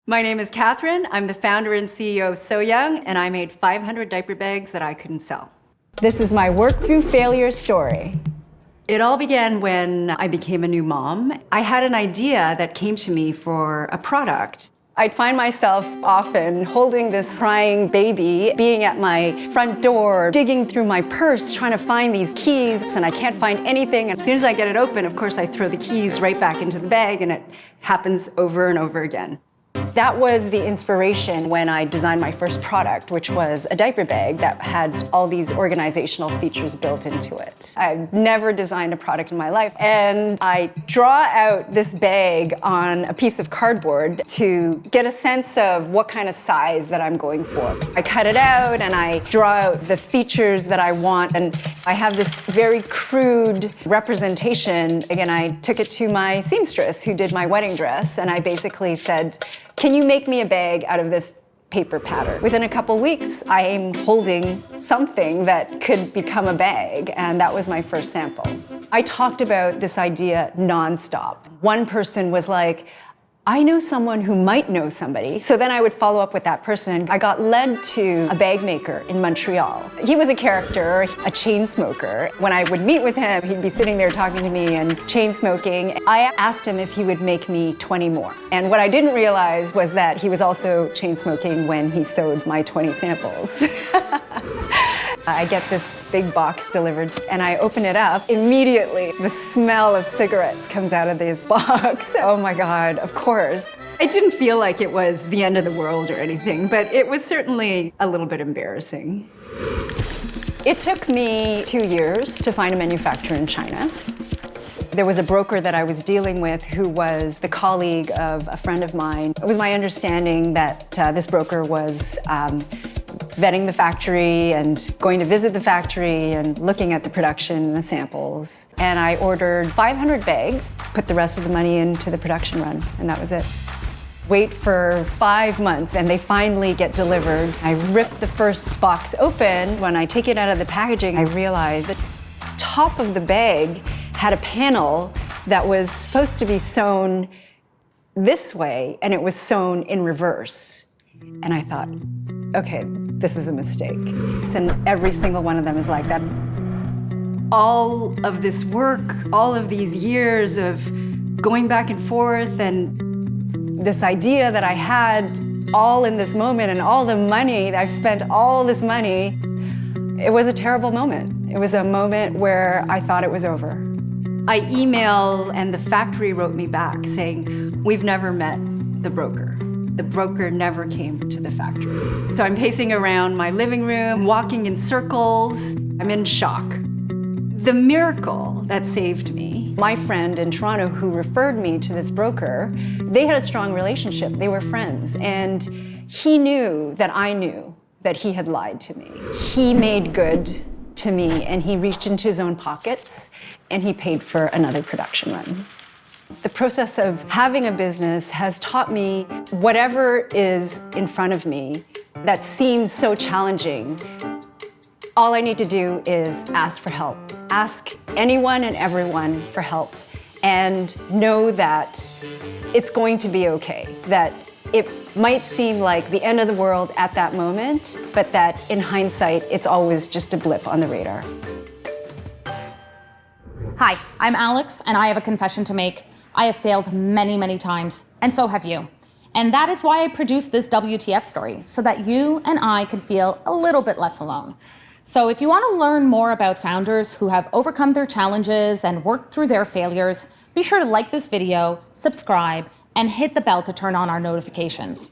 My name is Catherine. I'm the founder and CEO of SoYoung, and I made 500 diaper bags that I couldn't sell. This is my work through failure story. It all began when I became a new mom. I had an idea that came to me for a product. I'd find myself often holding this crying baby, being at my front door, digging through my purse, trying to find these keys, and I can't find anything. And as soon as I get it open, of course, I throw the keys right back into the bag, and it happens over and over again. That was the inspiration when I designed my first product, which was a diaper bag that had all these organizational features built into it. I've never designed a product in my life, and I draw out this bag on a piece of cardboard to get a sense of what kind of size that I'm going for. I cut it out and I draw out the features that I want, and I have this very crude representation. Again, I took it to my seamstress who did my wedding dress, and I basically said, "Can you make me a bag out of this paper pattern?" Within a couple weeks, I am holding something that could become a bag, and that was my first sample. I talked about this idea nonstop. One person was like, "I know someone who might know somebody." So then I would follow up with that person, and I got led to a bag maker in Montreal. He was a character, a chain smoker. When I would meet with him, he'd be sitting there talking to me and chain smoking. I asked him if he would make me 20 more. And what I didn't realize was that he was also chain smoking when he sewed my 20 samples. I get this big box delivered, and I open it up. Immediately, the smell of cigarettes comes out of this box. Oh my God, of course. I didn't feel like it was the end of the world or anything, but it was certainly a little bit embarrassing. It took me 2 years to find a manufacturer in China. There was a broker that I was dealing with who was the colleague of a friend of mine. It was my understanding that this broker was vetting the factory and going to visit the factory and looking at the production and the samples. And I ordered 500 bags, put the rest of the money into the production run, and that was it. Wait for 5 months, and they finally get delivered. I rip the first box open. When I take it out of the packaging, I realize the top of the bag had a panel that was supposed to be sewn this way, and it was sewn in reverse. And I thought, okay, this is a mistake. And every single one of them is like that. All of this work, all of these years of going back and forth, and this idea that I had all in this moment, and all the money, I've spent all this money, it was a terrible moment. It was a moment where I thought it was over. I emailed, and the factory wrote me back saying, "We've never met the broker. The broker never came to the factory." So I'm pacing around my living room, walking in circles. I'm in shock. The miracle that saved me. My friend in Toronto who referred me to this broker, they had a strong relationship. They were friends. And he knew that I knew that he had lied to me. He made good to me, and he reached into his own pockets, and he paid for another production run. The process of having a business has taught me whatever is in front of me that seems so challenging, all I need to do is ask for help. Ask anyone and everyone for help, and know that it's going to be okay, that it might seem like the end of the world at that moment, but that in hindsight, it's always just a blip on the radar. Hi, I'm Alex, and I have a confession to make. I have failed many, many times, and so have you. And that is why I produced this WTF story, so that you and I could feel a little bit less alone. So if you want to learn more about founders who have overcome their challenges and worked through their failures, be sure to like this video, subscribe, and hit the bell to turn on our notifications.